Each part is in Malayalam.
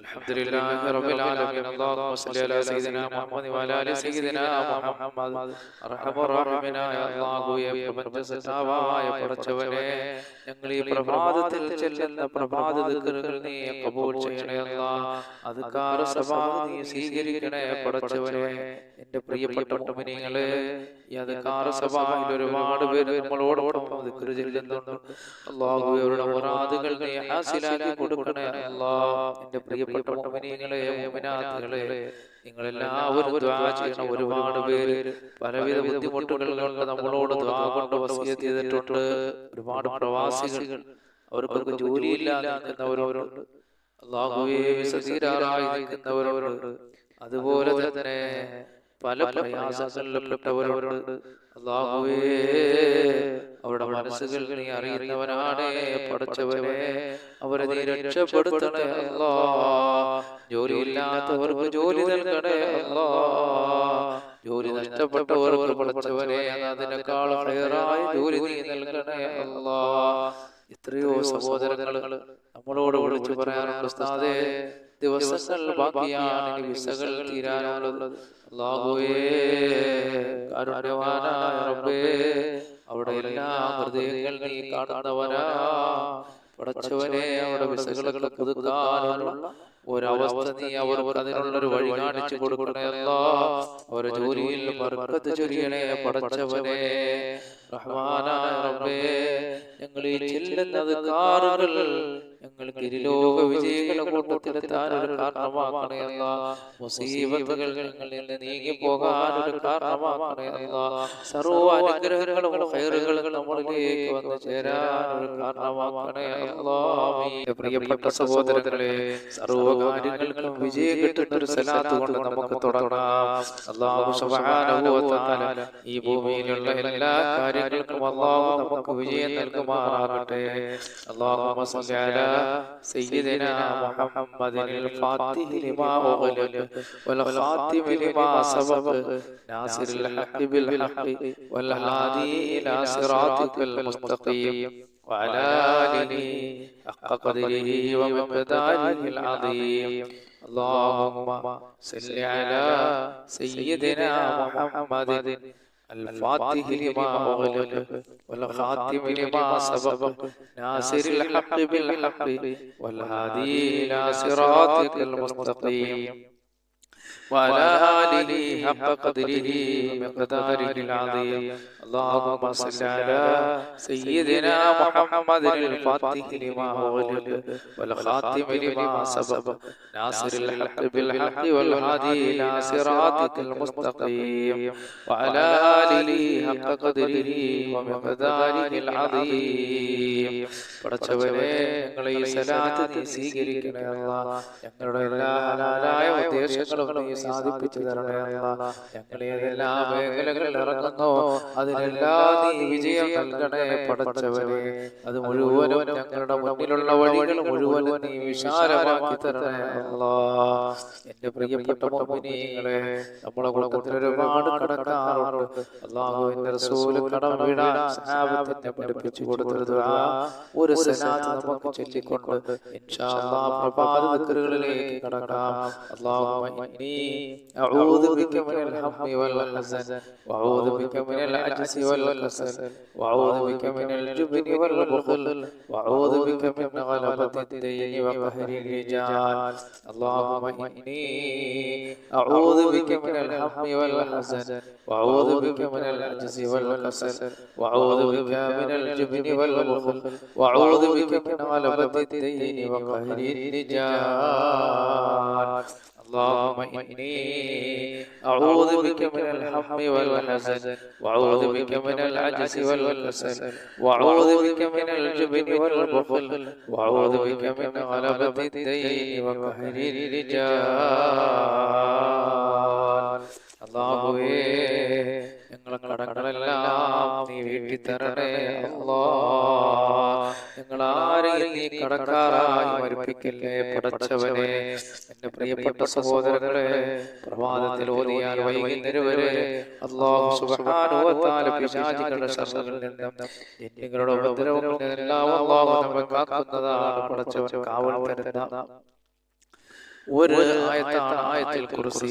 الحمد لله رب العالمين. اللهم صل على سيدنا محمد وعلى ال سيدنا محمد. അർഹമർ റഹീമനായ അല്ലാഹുവേ, പ്രപഞ്ച സൃഷ്ടാവായ പടച്ചവനെ, ഞങ്ങൾ ഈ പ്രഭാതത്തിൽ ചെല്ലുന്ന പ്രഭാത ദിക്റുകൾ നീ കബൂൽ ചെയ്യണേ അല്ലാഹ്. അദ്കാർ സബാഹ് നീ സ്വീകരിക്കണേ പടച്ചവനെ. എൻ്റെ പ്രിയപ്പെട്ട മുഅ്മിനീങ്ങളെ, ഈ അദ്കാർ സബാഹിൽ ഒരുപാട് പേര് നമ്മളോടൊപ്പം ദിക്ർ ചെല്ലുന്നുണ്ട്. അല്ലാഹുവേ, അവരുടെ മുറാദുകൾ നീ ഹാസിലാക്കി കൊടുക്കണേ അല്ലാഹ്. എൻ്റെ പ്രിയപ്പെട്ട മുഅ്മിനീങ്ങളെ, മുഅ്മിനാത്തുകളെ, നിങ്ങളെല്ലാവരും ദുആ ചെയ്യണം. ഒരുപാട് പേര് പലവിധ ബുദ്ധിമുട്ടുകൾ കൊണ്ട് നമ്മളോട് ദുആ കൊണ്ട് വസിയത്ത് ചെയ്തിട്ടുണ്ട്. ഒരുപാട് പ്രവാസികൾ, അവർക്കൊക്കെ ജോലിയില്ലാതെ നിൽക്കുന്നവരുണ്ട്. അല്ലാഹുവേ, വിസതീരാറായി നിൽക്കുന്നവരുണ്ട്. അതുപോലെ തന്നെ പല പ്രയാസങ്ങളിൽപ്പെട്ടവരുണ്ട്. അല്ലാഹുവേ, അവരുടെ മനസ്സുകൾ നീ അറിയുന്നവനാണ് പടച്ചവനെ. അവരെ നീ രക്ഷപ്പെടുത്തണേ അല്ലാഹ്. ജോലിയില്ലാത്തവർക്ക് ജോലി നൽകണേ അല്ലാഹ്. ജോലി നഷ്ടപ്പെട്ടവർക്ക് പടച്ചവനെ അതിനേക്കാൾ ഹൈറായ ജോലി നീ നൽകണേ അല്ലാഹ്. എത്രയോ സഹോദരങ്ങൾ നമ്മളോട് വിളിച്ചു പറയാറുണ്ട്, ഉസ്താദേ, ദിവസങ്ങൾ ബാക്കിയാണ്, ഇനി വിസകൾ തീരാനുള്ളത്. അല്ലാഹുവേ, കാരുണ്യവാനായ റബ്ബേ, അവിടെ എല്ലാ ഹൃദയങ്ങൾ നീ കാണുന്നവനാ പടച്ചവനെ. അവിടെ വിസകളൊക്കെ പുതുക്കാനുള്ള ഒരവസ്ഥ നീ അവർക്ക് അതിനുള്ളൊരു വഴി കാണിച്ചു കൊടുക്കണേ അല്ലാഹ്. അവരെ ജോലിയിൽ ബർക്കത്ത് ചൊരിയണേ പടച്ചവനെ. റഹ്മാനായ റബ്ബേ, ഞങ്ങൾ ഈ ചെല്ലുന്നത് കാറുകൾ ഞങ്ങൾക്ക് ഇരുലോക വിജയികളുടെ കൂട്ടത്തിലെത്താൻ ഒരു കാരണമാക്കണേ അല്ലാഹ്. മുസീബത്തുകൾ ഞങ്ങളിൽ നിന്ന് നീങ്ങി പോകാൻ ഒരു കാരണമാക്കണേ അല്ലാഹ്. സർവ്വ അനുഗ്രഹങ്ങളും ഖൈറുകളും നമ്മളിലേക്ക് വന്നു ചേരാൻ ഒരു കാരണമാക്കണേ അല്ലാഹ്. പ്രിയപ്പെട്ട സഹോദരങ്ങളെ, സർവ്വ കാര്യങ്ങൾക്കും വിജയം കിട്ടുന്ന ഒരു സലാത്ത് കൊണ്ട് നമുക്ക് തുടങ്ങാം. അല്ലാഹു സുബ്ഹാനഹു വ തആല ഈ ഭൂമിയിലുള്ള എല്ലാ കാര്യങ്ങൾക്കും അല്ലാഹു നമുക്ക് വിജയം നൽകുമാറാകട്ടെ. അല്ലാഹുമ്മ സ്വല്ലി അലാ സയ്യിദിനാ മുഹമ്മദിൽ ഫാത്തിഹി ലിമാ ഉഗ്ലിഖ വൽ ഖാതിമി ലിമാ സബഖ നാസിറിൽ ഹഖ് ബിൽ ഹഖ് വൽ ഹാദി ഇലാ സിറാത്തിക്കൽ മുസ്തഖീം وعلى آله حق قدره ومقداره العظيم. اللهم صل على سيدنا محمد الفاتح لما أغلق والخاتم لما سبق ناصر الحق بالحق والهادي إلى صراطك المستقيم وعلى آله حق قدره ومقداره العظيم. اللهم صل على سيدنا محمد الفاتح لما أغلق والخاتم لما سبق ناصر الحق بالحق والهادي إلى صراطك المستقيم وعلى آله حق قدره ومقداره العظيم. പടച്ചവനെ, ഞങ്ങളെ ഈ സലാത്ത് നീ സ്വീകരിക്കണേ അല്ലാഹ്. ഞങ്ങളുടെ എല്ലാ ഹലാലായ ഉദ്ദേശങ്ങളും നീ സാധിപ്പിച്ചു തരണേ അല്ലാഹ്. ഞങ്ങൾ ഏതെല്ലാ മേഖലകളിൽ ഇറങ്ങുന്നോ അതിലെല്ലാം നീ വിജയം നൽകണേ പടച്ചവനെ. അത് മുഴുവനും ഞങ്ങളുടെ മുന്നിലുള്ള വഴികൾ മുഴുവനും നീ വിശാലമാക്കി തരണേ അല്ലാഹ്. എന്റെ പ്രിയപ്പെട്ട മുഅ്മിനീങ്ങളെ, നമ്മളെ കൂട്ടത്തിൽ ഒരുപാട് കടക്കാറുണ്ട്. അല്ലാഹുവിന്റെ റസൂൽ കടം വീടാൻ സഹാബത്തിനെ പഠിപ്പിച്ചു കൊടുത്ത ദുആ ഒരു സലാത്ത് നമുക്ക് ചൊല്ലിക്കൊണ്ട് ഇൻഷാ അല്ലാഹ് പ്രഭാത ദിക്റുകളിലേക്ക് കടക്കാം. അല്ലാഹുമ്മ ഇന്നി അഊദു ബിക മിനൽ ഹമ്മി വൽ ഹസൻ വഅഊദു ബിക മിനൽ അജ്സി വൽ കസൽ വഅഊദു ബിക മിനൽ ജുബ്നി വൽ ബുഖൽ വഅഊദു ബിക മിൻ ഗലബത്തി ദൈനി വഖഹരി റിജാൽ. അല്ലാഹുമ്മ ഇന്നി അഊദു ബിക മിനൽ ഹമ്മി വൽ ഹസൻ വഅഊദു ബിക മിനൽ അജ്സി വൽ കസൽ വഅഊദു ബിക മിനൽ ജുബ്നി വൽ ബുഖൽ വഅഊദു ബിക മിൻ ഗലബത്തി ദൈനി വഖഹരി റിജാൽ. اللهم إني أعوذ بك من الهم والحزن وأعوذ بك من العجز والكسل وأعوذ بك من الجبن والبخل وأعوذ بك من غلبة الدين وقهر الرجال. അല്ലാഹുവേ, ഞങ്ങളെ കടങ്ങളെല്ലാം നീ വീട്ടി തരണേ അല്ലാഹ്. ഞങ്ങളാരെയും നീ കടക്കാരായി മരിപ്പിക്കല്ലേ പടച്ചവനെ. എന്റെ പ്രിയപ്പെട്ട സഹോദരങ്ങളെ, പ്രഭാതത്തിൽ ഓതിയാൽ വൈകുന്നേരം വരെ അല്ലാഹു സുബ്ഹാനഹു വ തആല പിശാചുകളുടെ ശർറിൽ നിന്നും ജിന്നുകളുടെ ഉപദ്രവങ്ങളിൽ നിന്നെല്ലാം അല്ലാഹു നമ്മെ കാക്കുന്നതാണ് പടച്ചവൻ, കാവൽ തരുന്ന ഒരു ആയത്താണ് ആയത്തുൽ കുർസി.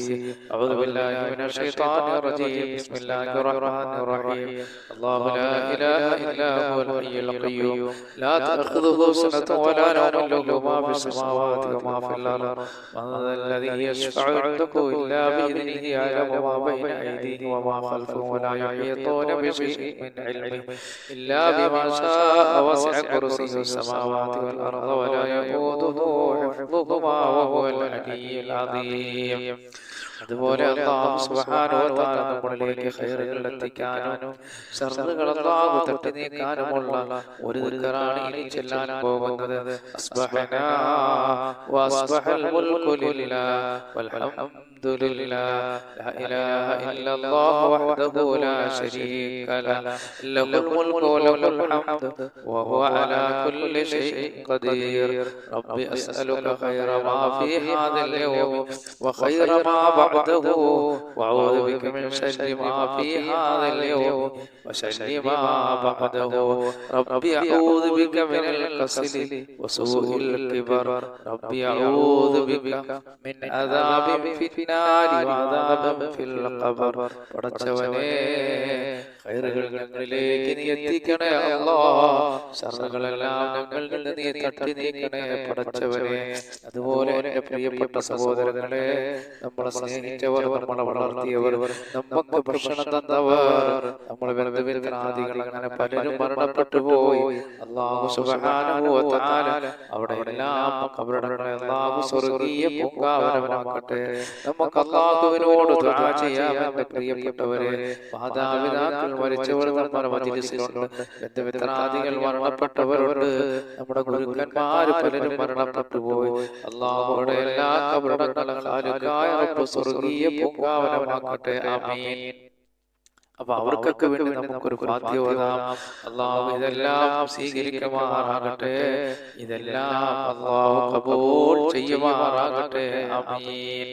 അഊദു ബില്ലാഹി മിനശ് ശൈത്വാനിർ റജീം. ബിസ്മില്ലാഹിർ റഹ്മാനിർ റഹീം. അല്ലാഹു ലാ ഇലാഹ ഇല്ലാ ഹുവൽ ഹയ്യുൽ ഖയ്യൂം ലാ തഅഖുദുഹു സിനത്തുൻ വലാ നൗമുൻ ലഹു മാ ഫിസ് സമാവാതി വമാ ഫിൽ അർദ് മൻ ദല്ലദീ യശ്ഫഉ ഇൻദഹു ഇല്ലാ ബിഇذനിഹി യഅലമു മാ ബൈന അയ്ദീഹിം വമാ ഖൽഫഹും വലാ യുഹീതൂന ബിശൈഇൻ മിൻ ഇൽമിഹി ഇല്ലാ ബിമാ ശാഅ വസിഅ കുർസിയ്യുഹു സമാവാതി വൽ അർദ വലാ യഊദുഹു ഹിഫ്ദുഹുമാ വഹുവൽ അലിയ്യുൽ അദീം. അതുപോലെ അല്ലാഹു സുബ്ഹാനഹു വ തആല നമ്മളിലേക്ക് ഖൈറുകൾ എത്തിക്കാനും ശർറുകൾ അല്ലാഹു തട്ടി നീക്കാനുമുള്ള ഒരു ദിക്റാണ് ഇനി ചൊല്ലാൻ പോകുന്നത്. അസ്ബഹനാ വഅസ്ബഹൽ മുൽക്കു ലില്ലാഹി വൽഹംദുലില്ലാഹി ലാ ഇലാഹ ഇല്ലല്ലാഹു വഹ്ദഹു ലാ ശരീക ലഹു ലഹുൽ മുൽക്കു വലഹുൽ ഹംദു വഹുവ അലാ കുല്ലി ഷൈഇൻ ഖദീർ. റബ്ബി അസ്അലുക ഖൈറ മാ ഫീ ഹാദൽ യൗമി വഖൈറ മാ بعده وأعوذ بك من شر ما في هذا اليوم وشر ما بعده. ربي أعوذ بك من الكسل وسوء الكبر. ربي أعوذ بك من عذاب في النار وعذاب في القبر. പടച്ചവനേ ഖൈറുകൾ ഞങ്ങളിലേക്ക് നീ എത്തിക്കണേ അല്ലാഹ്. ശർറുകളെല്ലാം ഞങ്ങളിൽ നിന്ന് നീ തട്ടി നീക്കണേ പടച്ചവനേ. അതുപോലെ എൻ്റെ പ്രിയപ്പെട്ട സഹോദരങ്ങളെ, നമ്മളെ സ്നേഹിച്ചവർ, നമ്മളെ വളർത്തിയവർ, നമുക്ക് ഭക്ഷണം തന്നവർ, നമ്മളെ ബന്ധുമിത്രാദികൾ, അങ്ങനെ പലരും മരണപ്പെട്ടു പോയി. അല്ലാഹു സുബ്ഹാനഹു വ തആല അവിടെ എല്ലാം ഖബറുകളെ അല്ലാഹു സ്വർഗ്ഗീയ പൂങ്കാവനമാക്കട്ടെ. നമുക്ക് അല്ലാഹുവിനോട് ദുആ ചെയ്യാം. എൻ്റെ പ്രിയപ്പെട്ടവരെ, മാതാപിതാക്കൾ മരിച്ചവർ നമ്മുടെ മജ്‌ലിസിലുണ്ട്, ബന്ധുമിത്രാദികൾ മരണപ്പെട്ടവരുണ്ട്, നമ്മുടെ ഗുരുക്കന്മാർ പലരും മരണപ്പെട്ടു പോയി. അല്ലാഹുവോടെ എല്ലാ ഖബറുകളും ഖാലിഖായ റബ്ബ് സ്വർഗ്ഗീയ പൂങ്കാവനമാക്കട്ടെ. ആമീൻ. അപ്പൊ അവർക്കൊക്കെ വേണ്ടി നമുക്കൊരു ഫാത്തിഹ ഓതാം. അല്ലാഹു ഇതെല്ലാം സ്വീകരിക്കുമാറാകട്ടെ, ഇതെല്ലാം അല്ലാഹു ഖബൂൽ ചെയ്യുമാറാകട്ടെ. ആമീൻ.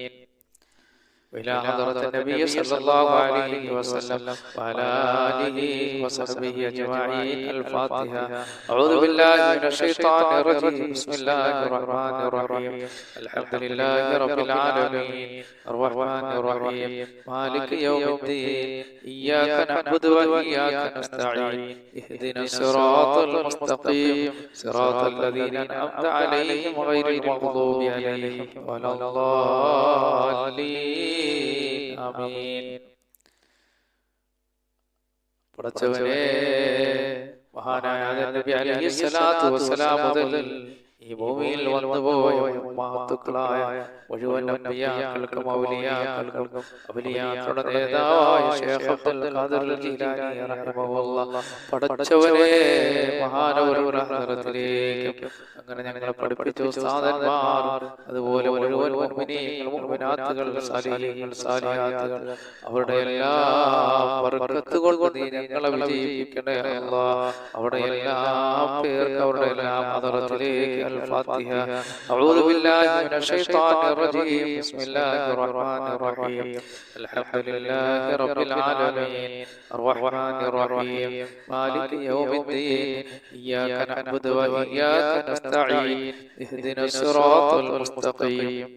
وإلى حضرة النبي صلى الله عليه وسلم وعلى آله وصحبه أجمعين. الفاتحة. أعوذ بالله من الشيطان الرجيم. بسم الله الرحمن الرحيم. الحمد لله رب العالمين الرحمن الرحيم مالك يوم الدين إياك نعبد وإياك نستعين اهدنا الصراط المستقيم صراط الذين أنعمت عليهم غير المغضوب عليهم ولا الضالين. ആമീൻ. പടച്ചവനേ, മഹാനായ നബി അലൈഹിസ്സലാത്തു വസ്സലാം മുതൽ ഈ ഭൂമിയിൽ വന്നുപോയ മഹത്തുക്കളായ മുഴുവൻ അമ്പിയാക്കൾക്കും ഔലിയാക്കൾക്കും ഔലിയാക്കളുടെ നേതാവായ ശൈഖ് അബ്ദുൽ ഖാദിർ ജീലാനി റഹിമഹുല്ലാഹ് പടച്ചവനേ, മഹാനവരുടെ ഹദ്റത്തിലേക്ക് അങ്ങനെ ഞങ്ങളെ പഠിപ്പിച്ച ഉസ്താദന്മാർ, അതുപോലെ മുഴുവൻ മുഅ്മിനീങ്ങൾ, മുഅ്മിനാത്തുകൾ, സാലിഹീങ്ങൾ, സാലിഹാത്തുകൾ, അവരുടെ എല്ലാ ബർക്കത്ത് കൊണ്ട് നീ ഞങ്ങളെ വിജയിപ്പിക്കണേ അല്ലാഹ്. അവിടെ എല്ലാ പേർക്ക് അവരുടെ എല്ലാ ഹദ്റത്തിലേക്ക്. الفاتحة. أعوذ بالله من الشيطان الرجيم. بسم الله الرحمن الرحيم. الحمد لله رب العالمين الرحمن الرحيم مالك يوم الدين إياك نعبد وإياك نستعين اهدنا الصراط المستقيم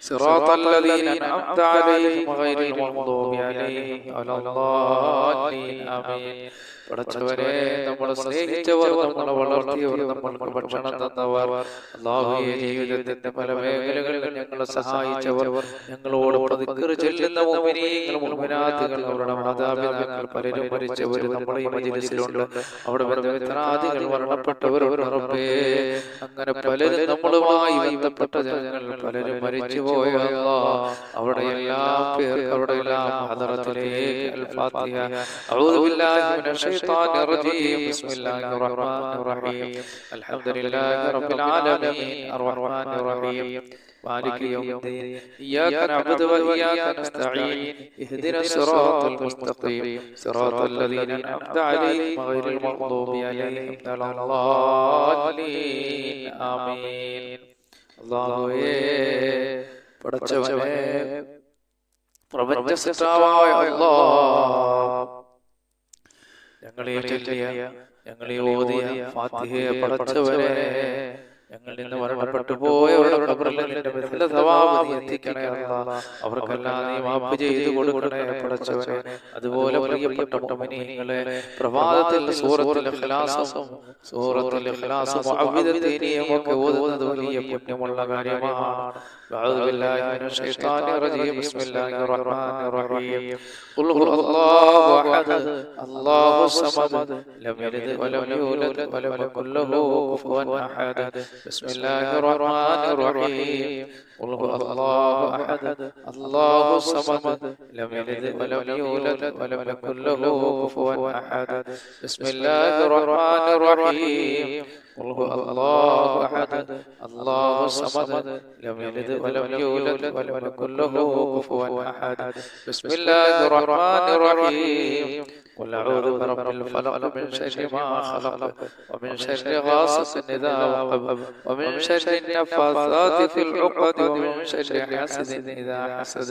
صراط الذين أنعمت عليهم غير المغضوب عليهم ولا الضالين. آمين. പടച്ചവനെ, നമ്മളെ സ്നേഹിച്ചവർ, നമ്മളെ വളർത്തിയവർ, നമ്മൾക്ക് ഭക്ഷണം തന്നവർ, അല്ലാഹുവേ, ജീവിതത്തിന്റെ പല മേഖലകളിൽ ഞങ്ങളെ സഹായിച്ചവർ, ഞങ്ങളോട് ദിക്ർ ചൊല്ലുന്ന മുഅ്മിനീങ്ങൾ, മുഅ്മിനാത്തുകൾ, അവരുടെ മാതാപിതാക്കൾ പലരും മരിച്ചവർ നമ്മുടെ ഈ മജ്‌ലിസിലുണ്ട്. അവിടെ ബന്ധുമിത്രാദികൾ മരണപ്പെട്ടവരുണ്ട്. റബ്ബേ, അങ്ങനെ പലരും നമ്മളുമായി ബന്ധപ്പെട്ട ജനങ്ങൾ പലരും മരിച്ചുപോയ അല്ലാഹ്, അവിടെ എല്ലാ പേർക്ക് അവരുടെ എല്ലാം ഹദ്റത്തിലേക്ക്. അൽ ഫാത്തിഹ. അഊദു ബില്ലാഹി മിനശ് الشيطان الرجيم. بسم الله الرحمن الرحيم. الحمد لله رب العالمين الرحمن الرحيم مالك يوم الدين إياك نعبد وإياك نستعين اهدنا الصراط المستقيم صراط الذين أنعمت عليهم غير المغضوب عليهم ولا الضالين. آمين. അല്ലാഹുവേ, പടച്ചവനേ, പ്രപഞ്ച സൃഷ്ടാവായ അല്ലാഹ്, ഞങ്ങളെ ചൊല്ലിയ, ഞങ്ങളെ ഓതിയ ഫാത്തിഹയെ പടച്ചവനെ ഞങ്ങളിൽ നിന്ന് മരണപ്പെട്ടു പോയവരുടെ ഖബറിൽ നിന്റെ മിഥ്ല സവാബ് നീ എത്തിക്കണേ അല്ലാഹ്. അവർക്കെല്ലാം നീ മാപ്പ് ചെയ്തു കൊടുക്കണേ പടച്ചവനെ. അതുപോലെ പ്രിയപ്പെട്ട മുഅ്മിനീങ്ങളെ, പ്രഭാതത്തിൽ സൂറത്തുൽ ഇഖ്ലാസും സൂറത്തുൽ ഇഖ്ലാസും മുഅവ്വിദത്തൈനിയും ഒക്കെ ഓതുന്നത് വലിയ പുണ്യമുള്ള കാര്യമാണ്. അഊദു ബില്ലാഹി മിനശ് ശൈത്വാനിർ റജീം. ബിസ്മില്ലാഹിർ റഹ്മാനിർ റഹീം. ഖുൽ ഹുവല്ലാഹു അഹദ് അല്ലാഹു സമദ് ലം യലിദ് വലം യൂലദ് വലം യകുൽ ലഹു കുഫുവൻ അഹദ്. ബിസ്മില്ലാഹിർ റഹ്മാനിർ റഹീം. ഖുൽ ഹുവല്ലാഹു അഹദ് അല്ലാഹു സമദ് ലം യലിദ് വലം യൂലദ് വലം യകുൽ ലഹു കുഫുവൻ അഹദ്. ബിസ്മില്ലാഹിർ റഹ്മാനിർ റഹീം. قل هو الله أحد الله الصمد لم يلد ولم يولد ولم يكن له كفوا أحد. بسم الله الرحمن الرحيم. قل أعوذ برب الفلق من شر ما خلق ومن شر غاسق إذا وقب ومن شر النفاثات في العقد ومن شر حاسد إذا حسد.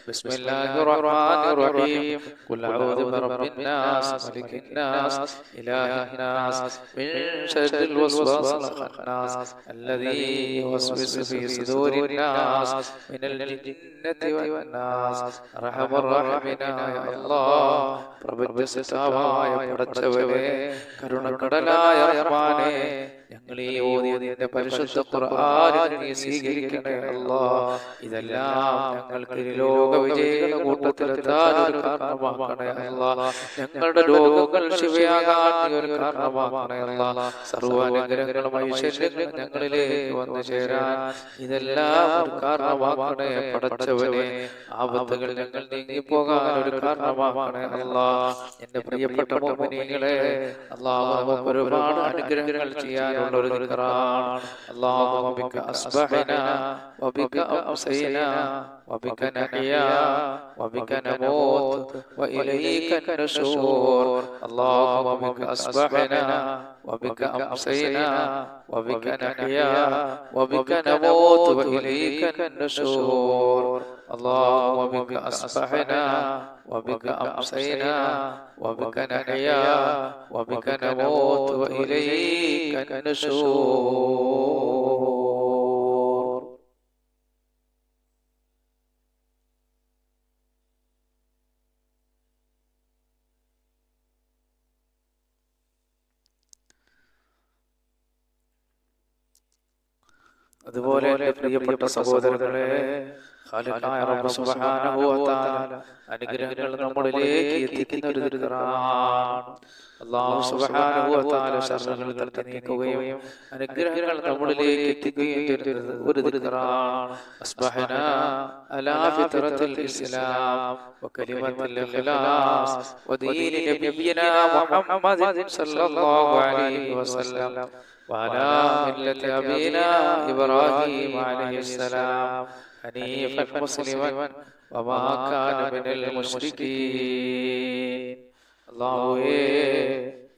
بسم الله الرحمن الرحيم. قل أعوذ برب الناس ملك الناس إله الناس من شر الوسواس الخناس الذي يوسوس في صدور الناس من الجنة والناس. أرحم الراحمين يا الله. പ്രപഞ്ചസിതാവായ പടച്ചവനെ, കരുണക്കടലായ റഹ്മാനേ, ഞങ്ങൾ ഈ ഓതിയതിന്റെ പരിശുദ്ധ ഖുർആൻ നീ സ്വീകരിക്കണേ അല്ലാഹ്. ഇതെല്ലാം ഞങ്ങൾക്ക് ലോക വിജയികളുടെ കൂട്ടത്തിലെത്താൻ ഒരു കാരണമാക്കണേ അല്ലാഹ്. ഞങ്ങളുടെ രോഗങ്ങൾ ശിവയാകാൻ നീ ഒരു കാരണമാക്കണേ അല്ലാഹ്. സർവ്വാനുഗ്രഹങ്ങളും ഐശ്വര്യങ്ങളും ഞങ്ങളിലേക്ക് വന്നു ചേരാൻ ഇതെല്ലാം ഒരു കാരണമാക്കണേ പടച്ചവനെ. ആപത്തുകൾ ഞങ്ങൾ നീങ്ങിപ്പോകാൻ ഒരു കാരണമാക്കണേ അല്ലാഹ്. എന്റെ പ്രിയപ്പെട്ട മുഅ്മിനീങ്ങളെ, അല്ലാഹു നമുക്ക് ഒരുപാട് അനുഗ്രഹങ്ങൾ ചെയ്യാനുള്ള ഒരു ദിക്റാണ്. അല്ലാഹുമ്മ ബിക അസ്ബഹനാ വബിക അംസൈനാ വബിക നഹ്യാ വബിക നമൂത് വഇലൈക النشور. اللهم بك أصبحنا وبك أمسينا وبك نحيا وبك نموت وإليك النشور. اللهم بك أصبحنا وبك أمسينا وبك نحيا وبك نموت وإليك النشور. അതുപോലെ എൻ്റെ പ്രിയപ്പെട്ട സഹോദരങ്ങളെ, ഖാലിഖായ റബ്ബ് സുബ്ഹാനഹു വ തആല അനുഗ്രഹങ്ങൾ നമ്മളിലേക്ക് എത്തിക്കുന്ന ഒരു ദിക്റാണ്. അല്ലാഹു സുബ്ഹാനഹു വ തആല ശർറുകൾ തട്ടി നീക്കുകയും അനുഗ്രഹങ്ങൾ നമ്മളിലേക്ക് എത്തിക്കുകയും ചെയ്യുന്ന ഒരു ദിക്റാണ്. അസ്ബഹനാ അലാ ഫിത്രത്തിൽ ഇസ്ലാം വകലിമത്തിൽ ഇഖ്ലാസ് വദീനി നബിയിനാ മുഹമ്മദ് സല്ലല്ലാഹു അലൈഹി വസല്ലം وعلى ملة أبينا إبراهيم عليه السلام حنيفا مسلما وما كان من المشركين. അല്ലാഹുവേ,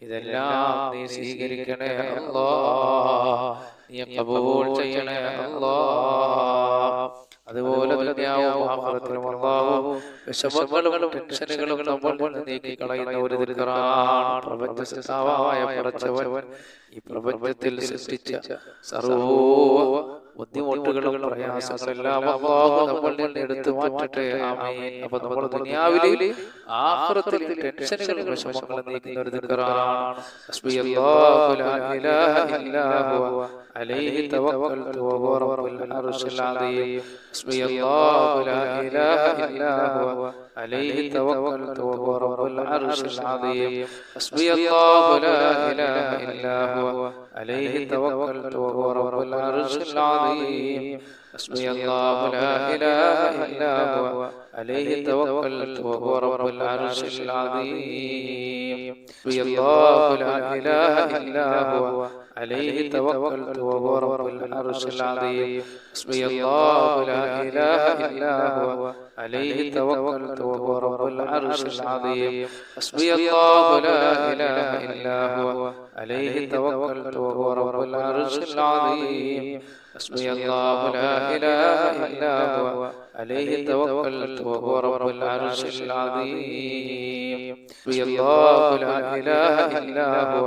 ഇതെല്ലാം നീ സ്വീകരിക്കണേ അല്ലാഹ്. നീ ഖബൂൽ ചെയ്യണേ അല്ലാഹ്. അതുപോലെ ദുനിയാവും ആഖിറത്തിലും അല്ലാഹു വിഷമങ്ങളും ടെൻഷനുകളും നമ്മൾ നീക്കി കളയുന്ന ഒരു ദിക്റാണ്. പ്രപഞ്ചസിതാവായ പടച്ചവൻ ഈ പ്രപഞ്ചത്തിൽ സൃഷ്ടിച്ച സർവ്വ ബുദ്ധിമുട്ടുകളും പ്രയാസങ്ങളെല്ലാം അല്ലാഹു നമ്മളിൽ നിന്ന് എടുത്തു മാറ്റട്ടെ. ആമീൻ. അപ്പോൾ നമ്മൾ ദുനിയാവിലെ ആഖിറത്തിലെ ടെൻഷനുകളും വിഷമങ്ങളും നീക്കുന്ന ഒരു ദിക്റാണ്. ഹസ്ബിയല്ലാഹു ലാ ഇലാഹ ഇല്ലാ ഹുവ അലൈഹി തവക്കൽതു വഹുവ റബ്ബുൽ അർശിൽ അദീം. ഹസ്ബിയല്ലാഹു ലാ ഇലാഹ ഇല്ലാ ഹുവ عليه توكلت وهو رب العرش العظيم. حسبي الله لا إله إلا هو عليه توكلت وهو رب العرش العظيم. حسبي الله لا إله إلا هو عليه توكلت وهو رب العرش العظيم. حسبي الله لا إله إلا هو عليه توكلت وهو رب العرش العظيم. حسبي الله لا إله إلا هو عليه توكلت وهو رب العرش العظيم. حسبي الله لا إله إلا هو عليه توكلت وهو رب العرش العظيم. حسبي الله لا إله إلا هو عليه توكلت وهو رب العرش العظيم. حسبي الله لا إله إلا هو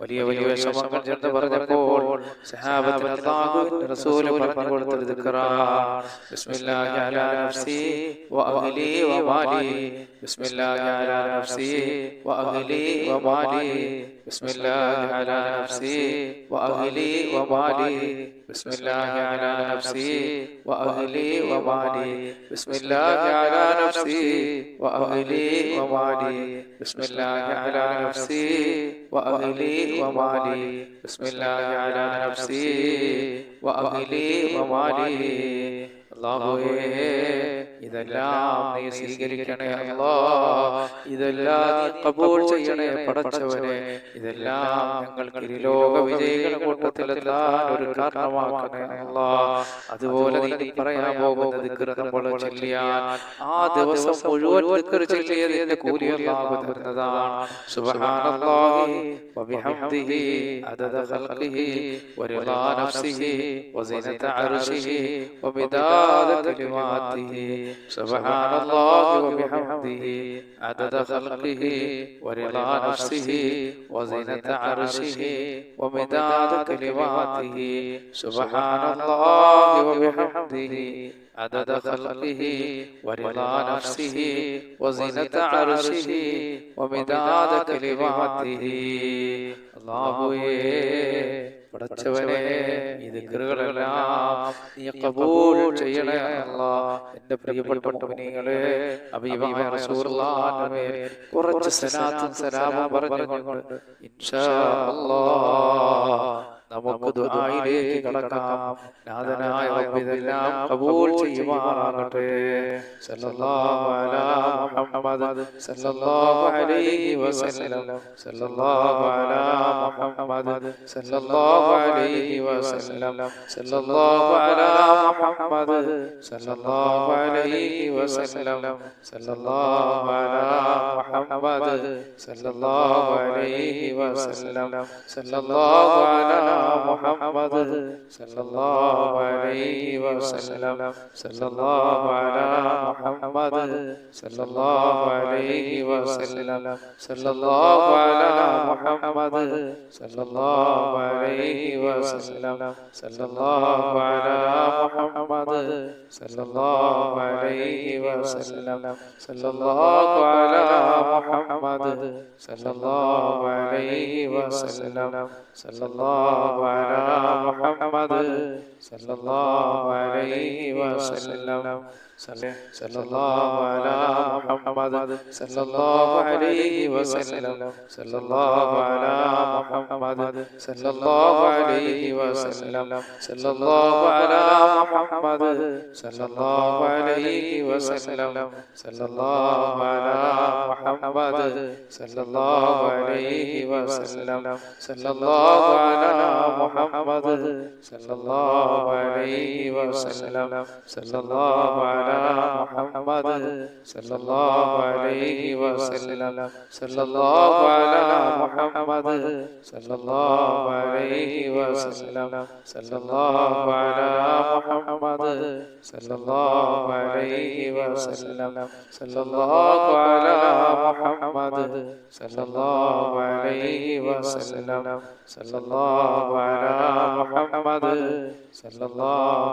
വലിയ വലിയ വിഷമങ്ങൾ ചെന്ന് പറഞ്ഞപ്പോൾ സഹാബത്തിന് അല്ലാഹുവിന്റെ റസൂൽ പറഞ്ഞു കൊടുത്തൊരു ദിക്റാണ്. ബിസ്മില്ലാഹി അലാ നഫ്സി വഅഹ്ലി വമാലി, ബിസ്മില്ലാഹി അലാ നഫ്സി വഅഹ്ലി വമാലി, ബിസ്മില്ലാഹി അലാ നഫ്സി വഅഹ്ലി വമാലി, ബിസ്മില്ലാഹി അലാ നഫ്സി വഅഹ്ലി വമാലി, ബിസ്മില്ലാഹി അലാ നഫ്സി വഅഹ്ലി വമാലി, ബിസ്മില്ലാഹി അലാ നഫ്സി വഅഹ്ലി വമാലി, ബിസ്മില്ലാഹി അലാ നഫ്സി വഅഹ്ലി വമാലി. അല്ലാഹുവേ, ഇതെല്ലാം നീ സ്വീകരിക്കണേ അല്ലാഹ്, ഇതെല്ലാം നീ ഖബൂൽ ചെയ്യണേ പടച്ചവനെ, ഇതെല്ലാം ഞങ്ങൾക്ക് ഇരുലോക വിജയികളുടെ കൂട്ടത്തിലെത്താൻ ഒരു കാരണമാക്കണേ അല്ലാഹ്. അതുപോലെ നീ പറയാൻ പോകുന്ന ദിക്ർ നമ്മൾ ചൊല്ലിയാൽ ആ ദിവസം മുഴുവൻ ദിക്ർ ചൊല്ലിയതിന്റെ കൂലി അല്ലാഹു തരുന്നതാണ്. സുബ്ഹാനല്ലാഹി വബിഹംദിഹി അദദ ഖൽഖിഹി വറിളാ നഫ്സിഹി വസിനത അർശിഹി വമിദാദ കലിമാതിഹി. സുബ്ഹാനല്ലാഹി വബിഹംദിഹി അദദ ഖൽഖിഹി വറിളാ നഫ്സിഹി വസിനത അർശിഹി വമിദാദ കലിമാതിഹി. സുബ്ഹാനല്ലാഹി വബിഹംദിഹി عدد خلقه ورضا نفسه وزنة عرشه ومداد كلماته. അല്ലാഹുവേ, പടച്ചവനെ, ഈ ദിക്റുകളെല്ലാം നീ ഖബൂൽ ചെയ്യണേ അല്ലാഹ്. എൻ്റെ പ്രിയപ്പെട്ട മുഅ്മിനീങ്ങളെ, ഹബീബായ റസൂലുള്ളാഹിന്റെ മേൽ കുറച്ച് സലാത്തും സലാമും പറഞ്ഞുകൊണ്ട് ഇൻഷാ അല്ലാഹ് നമുക്ക് ദുആയിലേക്ക് കടക്കാം. നാഥനായ റബ്ബ് ഇതെല്ലാം ഖബൂൽ ചെയ്യുമാറാകട്ടെ. സല്ലല്ലാഹു അലാ മുഹമ്മദ് സല്ലല്ലാഹു അലൈഹി വസല്ലം, സല്ലല്ലാഹു അലാ മുഹമ്മദ് സല്ലല്ലാഹു അലൈഹി വസല്ലം, സല്ലല്ലാഹു അലാ മുഹമ്മദ് സല്ലല്ലാഹു അലൈഹി വസല്ലം, സല്ലല്ലാഹു അലാ മുഹമ്മദ് സല്ലല്ലാഹു അലൈഹി വസല്ലം, സല്ലല്ലാഹു അലാ മുഹമ്മദ് സല്ലല്ലാഹു അലൈഹി വസല്ലം, സല്ലല്ലാഹു അലാ മുഹമ്മദ് സല്ലല്ലാഹു അലൈഹി വസല്ലം, സല്ലല്ലാഹു അലാ മുഹമ്മദ് സല്ലല്ലാഹു അലൈഹി വസല്ലം, സല്ലല്ലാഹു അലാ മുഹമ്മദ് സല്ലല്ലാഹു അലൈഹി വസല്ലം, സല്ലല്ലാഹു അലാ മുഹമ്മദ് സല്ലല്ലാഹു അലൈഹി വസല്ലം, സല്ലല്ലാഹു അലാ മുഹമ്മദ് സല്ലല്ലാഹു അലൈഹി വസല്ലം, സല്ലല്ലാഹു അലാ മുഹമ്മദ് സല്ലല്ലാഹു അലൈഹി വസല്ലം, സല്ലല്ലാഹു അലാ മുഹമ്മദ് സല്ലല്ലാഹു അലൈഹി വസല്ലം, സല്ലല്ലാഹു അലാ മുഹമ്മദ് സല്ലല്ലാഹു അലൈഹി വസല്ലം, സല്ലല്ലാഹു അലാ മുഹമ്മദ് സല്ലല്ലാഹു അലൈഹി വസല്ലം, സല്ലല്ലാഹു അലാ മുഹമ്മദ് സല്ലല്ലാഹു അലൈഹി വസല്ലം, സല്ലല്ലാഹു അലാ മുഹമ്മദ് സല്ലല്ലാഹു അലൈഹി വസല്ലം, സല്ലല്ലാഹു അലാ മുഹമ്മദ് സല്ലല്ലാഹു അലൈഹി വസല്ലം, സല്ലല്ലാഹു അലാ മുഹമ്മദ് സല്ലല്ലാഹു അലൈഹി വസല്ലം, സല്ലല്ലാഹു അലാ മുഹമ്മദ് സല്ലല്ലാഹു അലൈഹി വസല്ലം, സല്ലല്ലാഹു അലാ മുഹമ്മദ് സല്ലല്ലാഹു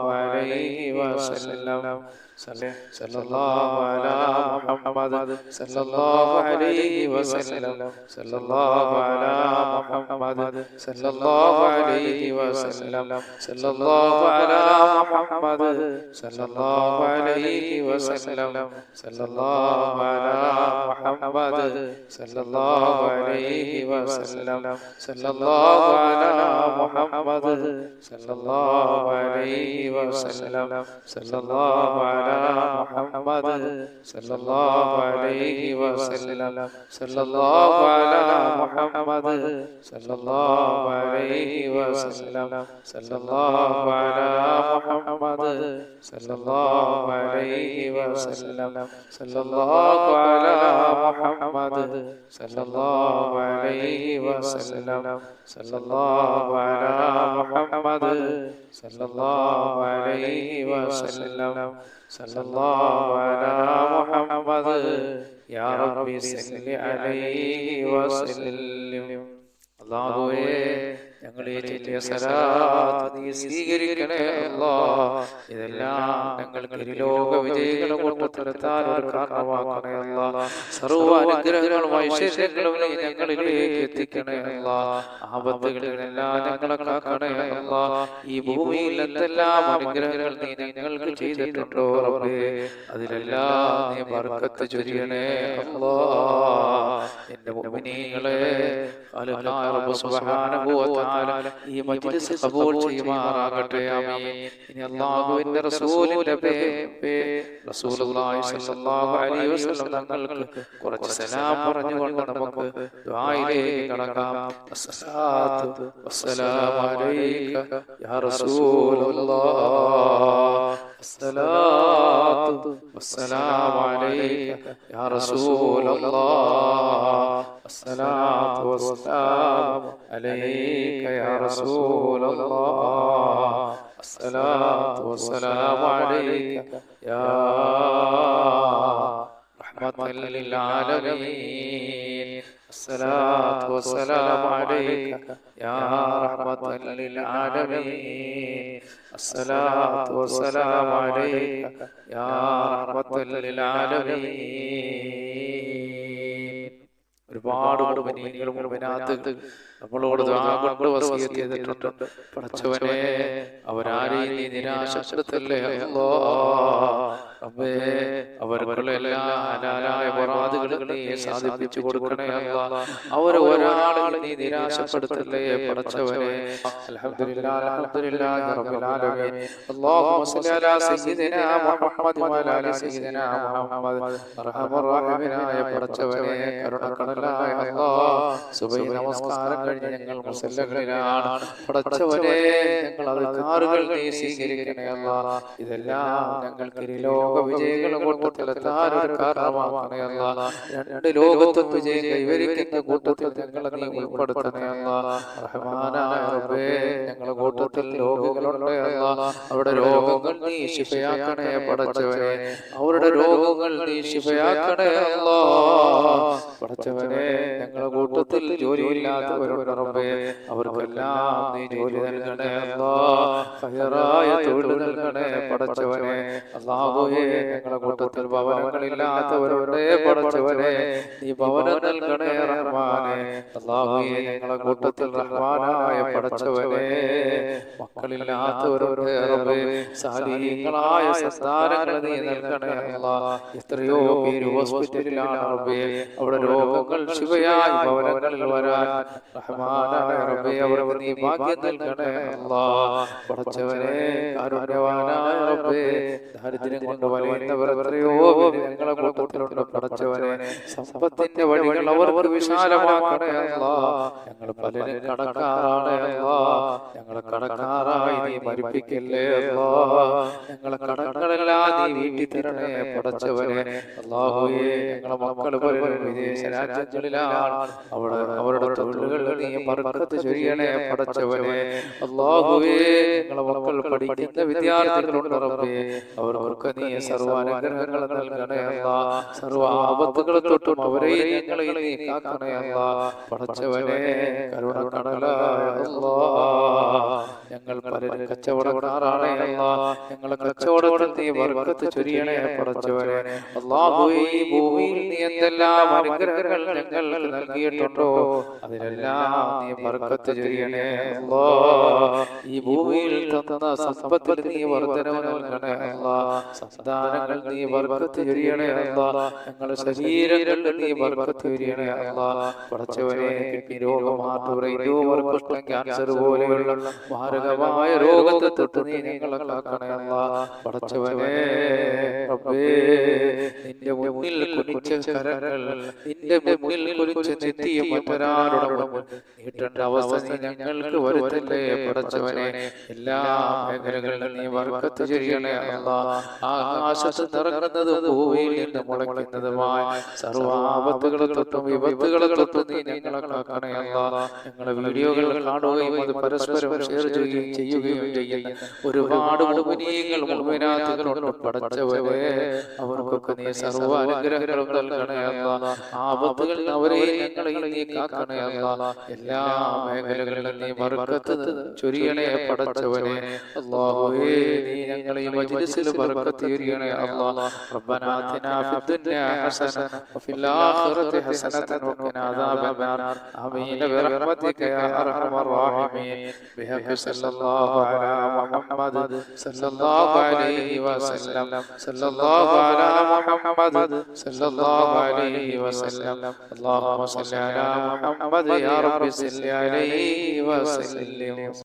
അലൈഹി വസല്ലം, സല്ലല്ലാഹു അലാ മുഹമ്മദ് സല്ലല്ലാഹു അലൈഹി വസല്ലം, സല്ലല്ലാഹു അലാ മുഹമ്മദ് സല്ലല്ലാഹു അലൈഹി വസല്ലം, സല്ലല്ലാഹു അലാ മുഹമ്മദ് സല്ലല്ലാഹു അലൈഹി വസല്ലം, സല്ലല്ലാഹു അലാ മുഹമ്മദ് സല്ലല്ലാഹു അലൈഹി വസല്ലം, സല്ലല്ലാഹു അലാ മുഹമ്മദ് സല്ലല്ലാഹു അലൈഹി വസല്ലം, സല്ലല്ലാഹു അലാ മുഹമ്മദ് സല്ലല്ലാഹു അലൈഹി വസല്ലം, സല്ലല്ലാഹു അലാ മുഹമ്മദ് സല്ലല്ലാഹു അലൈഹി വസല്ലം, സല്ലല്ലാഹു അലാ മുഹമ്മദ് സല്ലല്ലാഹു അലൈഹി വസല്ലം, സല്ലല്ലാഹു അലാ മുഹമ്മദ് സല്ലല്ലാഹു അലൈഹി വസല്ലം, സല്ലല്ലാഹു അലാ മുഹമ്മദ് സല്ലല്ലാഹു അലൈഹി വസല്ലം, സല്ലല്ലാഹു അലാ മുഹമ്മദ് യാ റബ്ബി സല്ലി അലൈഹി വസല്ലം. അല്ലാഹുവേ ഞങ്ങളെ ചൊല്ലിയ സലാത്ത് നീ സ്വീകരിക്കണേ അല്ലാഹ്. ഇതെല്ലാം ഞങ്ങൾക്ക് ഇരുലോക വിജയികളുടെ കൂട്ടത്തിലെത്താൻ ഒരു കാരണമാക്കണേ അല്ലാഹ്. സർവ്വ അനുഗ്രഹങ്ങളും ഐശ്വര്യങ്ങളും നീ ഞങ്ങളിലേക്ക് എത്തിക്കണേ അല്ലാഹ്. ആപത്തുകളിൽ നിന്നെല്ലാം ഞങ്ങളെ കാക്കണേ അല്ലാഹ്. ഈ ഭൂമിയിൽ എന്തെല്ലാം അനുഗ്രഹങ്ങൾ നീ ഞങ്ങൾക്ക് ചെയ്തിട്ടുണ്ടോ റബ്ബേ, അതിലെല്ലാം നീ ബർക്കത്ത് ചൊരിയണേ അല്ലാഹ്. എന്റെ മുഅ്മിനീങ്ങളെ ഖാലിഖായ റബ്ബ് സുബ്ഹാനഹു വ തആല ഈ മജ്ലിസ് ഖബൂൽ ചെയ്യുമാറാകട്ടെ. ആമീൻ. ഇനി അല്ലാഹുവിന്റെ റസൂലിന്റെ റസൂലുള്ളാഹി സ്വല്ലല്ലാഹു അലൈഹി വസല്ലം തങ്ങൾക്ക് കുറച്ച് സലാം പറഞ്ഞുകൊണ്ട് നമുക്ക് ദുആയിലേക്ക് കടക്കാം. അസ്സലാത്തു വസ്സലാമു അലൈക യാ റസൂലല്ലാഹ്. അസ്സലാത്തു വസ്സലാമു അലൈക യാ റസൂലല്ലാഹ്. അസ്സലാത്തു വസ്സലാമു അലൈക യാ റസൂലല്ലാഹ്. അസ്സലാത്തു വസ്സലാമു അലൈക യാ റഹ്മത്തൽ ലിൽ ആലമീൻ. അസ്സലാത്തു വസ്സലാമു അലൈക യാ റഹ്മത്തൽ ലിൽ ആലമീൻ. അസ്സലാത്തു വസ്സലാമു അലൈക യാ റഹ്മത്തൽ ലിൽ ആലമീൻ. ഒരുപാട് മുഅ്മിനീങ്ങളും മുഅ്മിനാത്ത് നമ്മളോട് ദുആ കൊണ്ട് വസിയത്ത് ചെയ്തിട്ടുണ്ട്. പടച്ചവനെ അവരാരെയും നീ നിരാശപ്പെടുത്തല്ലേ അല്ലാഹ്. റബ്ബേ അവർക്കുള്ള എല്ലാ ഹലാലായ മുറാദുകളും നീ സാധിപ്പിച്ചു കൊടുക്കണേ അല്ലാഹ്. അവരെ ഒരാളെയും നീ നിരാശപ്പെടുത്തല്ലേ പടച്ചവനെ. അൽഹംദുലില്ലാഹി അൽഹംദുലില്ലാഹി റബ്ബിൽ ആലമീൻ. അല്ലാഹുമ്മ സ്വല്ലി അലാ സയ്യിദിനാ മുഹമ്മദ് വഅലാ ആലി സയ്യിദിനാ മുഹമ്മദ്. അർഹമർ റഹീമിനായ പടച്ചവനെ, കരുണക്കടലായ അല്ലാഹ്, സുബഹി നമസ്കാരം കഴിഞ്ഞ് ഞങ്ങൾ മുസല്ലകളിലാണ് പടച്ചവനെ. ഞങ്ങൾ അദ്കാറുകൾ നീ സ്വീകരിക്കണേ അല്ലാഹ്. ഇതെല്ലാം ഞങ്ങൾക്ക് ലോക വിജയികളുടെ കൂട്ടത്തിലെത്താൻ ഒരു കാരണമാക്കണേ അല്ലാഹ്. രണ്ട് ലോകത്തും വിജയം കൈവരിക്കുന്ന കൂട്ടത്തിൽ ഞങ്ങളെ നീ ഉൾപ്പെടുത്തണേ അല്ലാഹ്. റഹ്മാനായ റബ്ബേ, ഞങ്ങളുടെ കൂട്ടത്തിൽ രോഗികളുണ്ട് അല്ലാഹ്. അവരുടെ രോഗങ്ങൾ നീ ശിഫയാക്കണേ പടച്ചവനെ. അവരുടെ രോഗങ്ങൾ നീ ശിഫയാക്കണേ അല്ലാഹ്. പടച്ചവനെ, ഞങ്ങളുടെ കൂട്ടത്തിൽ ജോലിയില്ലാത്തവരുണ്ട് റബ്ബേ, അവർക്കെല്ലാം നീ ജോലി നൽകണേ അല്ലാഹ്. ഖൈറായ തൊഴിൽ നൽകണേ പടച്ചവനെ. അല്ലാഹുവേ, ഞങ്ങളുടെ കൂട്ടത്തിൽ ഭവനങ്ങളില്ലാത്തവരുടെ പടച്ചവനെ, നീ ഭവനം നൽകണേ റഹ്മാനെ. അല്ലാഹുവേ, ഞങ്ങളുടെ കൂട്ടത്തിൽ റഹ്മാനായ പടച്ചവനെ, മക്കളില്ലാത്തവരുടെ റബ്ബേ, സാലിഹീങ്ങളായ സന്താനങ്ങൾ നീ നൽകണേ അല്ലാഹ്. എത്രയോ പേര് ഹോസ്പിറ്റലിലാണ് റബ്ബേ, അവിടെ രോഗങ്ങൾ ശിവയായി ഭവനങ്ങളിൽ വരാൻ റഹ്മാനായ റബ്ബേ, അവർക്ക് നീ ഭാഗ്യം നൽകണേ അല്ലാഹ്. പടച്ചവനെ, കാരുണ്യവാനായ റബ്ബേ, ദാരിദ്ര്യം കൊണ്ട് വലയുന്നവർ എത്രയോ പേര് ഞങ്ങളെ കൂട്ടത്തിലുണ്ട് പടച്ചവനെ. സമ്പത്തിന്റെ വഴികൾ അവർക്ക് വിശാലമാക്കണേ അല്ലാഹ്. ഞങ്ങൾ പലരും കടക്കാറാണ് അല്ലാഹ്. ഞങ്ങളെ കടക്കാറായി നീ മരിപ്പിക്കല്ലേ അല്ലാഹ്. ഞങ്ങളെ കടങ്ങളെല്ലാം നീ വീട്ടി തരണേ പടച്ചവനെ. അല്ലാഹുവേ, ഞങ്ങളെ മക്കൾ പലരും വിദേശ രാജ്യങ്ങളിലാണ്. അവിടെ അവരുടെ തൊഴിലുകൾ നീ ബർക്കത്ത് ചൊരിയണേ പടച്ചവനെ. അല്ലാഹുവേ, ഞങ്ങളെ മക്കൾ പഠിക്കുന്ന വിദ്യാർത്ഥികളുണ്ട് റബ്ബേ, അവർക്ക് നീ സർവ്വ അനുഗ്രഹങ്ങൾ നൽകണേ അല്ലാഹ്. സർവ്വ ആപത്തുകളെ തൊട്ടും അവരെയും ഞങ്ങളെയും നീ കാക്കണേ അല്ലാഹ്. പടച്ചവനെ, കരുണക്കടലായ അല്ലാഹ്, ഞങ്ങൾ പലരും കച്ചവടക്കാരാണ് അല്ലാഹ്. ഞങ്ങളെ കച്ചവടത്തിൽ നീ ബർക്കത്ത് ചൊരിയണേ പടച്ചവനെ. അല്ലാഹുവേ, ഈ ഭൂമിയിൽ നീ എന്തെല്ലാം അനുഗ്രഹങ്ങൾ ഞങ്ങൾക്ക് നൽകിയിട്ടുണ്ടോ അതിലെല്ലാം നീ ബർക്കത്ത് ചൊരിയണേ അല്ലാഹ്. ഈ ഭൂമിയിൽ തന്ന സമ്പത്തിൽ നീ വർദ്ധനവ് നൽകണേ അല്ലാഹ്. സന്താനങ്ങൾ നീ ബർക്കത്ത് ചൊരിയണേ അല്ലാഹ്. ഞങ്ങളുടെ ശരീരങ്ങളിൽ നീ ബർക്കത്ത് ചൊരിയണേ അല്ലാഹ്. പടച്ചവനെ, കിഡ്നി രോഗം, ഹാർട്ട് ബ്രെയിൻ ട്യൂമർ, കുഷ്ഠം, ക്യാൻസർ പോലെയുള്ള മാരകമായ രോഗത്തെ തൊട്ട് നീ ഞങ്ങളെ കാക്കണേ അല്ലാഹ്. പടച്ചവനെ റബ്ബേ, നിന്റെ മുന്നിൽ കുനിച്ച കരങ്ങൾ, നിന്റെ മുന്നിൽ കുനിച്ച നെറ്റിയും മറ്റൊരാളുടെ മുന്നിൽ നീട്ടേണ്ട അവസ്ഥ നീ ഞങ്ങൾക്ക് വരുത്തല്ലേ പടച്ചവനെ. എല്ലാ മേഖലകളിലും നീ ബർക്കത്ത് ചൊരിയണേ അല്ലാഹ്. ആകാശത്ത് നിറങ്ങുന്നതും ഭൂമിയിൽ നിന്ന് മുളയ്ക്കുന്നതുമായ സർവ്വ ആപത്തുകളെ തൊട്ടും വിപത്തുകളെ തൊട്ടും നീ ഞങ്ങളെ കാക്കണേ അല്ലാഹ്. ഞങ്ങളെ വീഡിയോകൾ കാണുകയും അത് പരസ്പരം ഷെയർ ചെയ്യുകയും ചെയ്യുന്ന ഒരുപാട് മുഅ്മിനീങ്ങൾ മുഅ്മിനാത്തുകളുണ്ട് പടച്ചവനെ. അവർക്കൊക്കെ നീ സർവ്വ സർവ്വ അനുഗ്രഹങ്ങളും നൽകണേ അല്ലാ. ആപത്തുകളിൽ നിന്ന് അവരെയും ഞങ്ങളെയും നീ കാക്കണേ അല്ലാ. എല്ലാ മേഖലകളിലും നീ ബർക്കത്ത് ചൊരിയണേ പടച്ചവനെ. അല്ലാഹുവേ നീ ഞങ്ങളെ ഈ മജ്‌ലിസിൽ ബർക്കത്ത് ചൊരിയണേ അല്ലാ. റബ്ബനാ ആതിനാ ഫിദ്ദുനിയ ഹസന വഫിൽ ആഖിറതി ഹസനതൻ വഖിനാ അദാബന്നാർ. ആമീൻ ബിറഹ്മതിക യാ അർഹമർ റഹീമീൻ. ബിഹഖി സല്ലല്ലാഹു അലാ മുഹമ്മദ് സല്ലല്ലാഹു അലൈഹി വസല്ലം. സല്ലല്ലാഹു അലാ മുഹമ്മദ് സല്ലല്ലാഹു അലൈഹി വസല്ലം. അല്ലാഹുമ്മ സ്വല്ലി അലാ മുഹമ്മദ് യാ റബ്ബി സ്വല്ലി അലൈഹി വസല്ലം.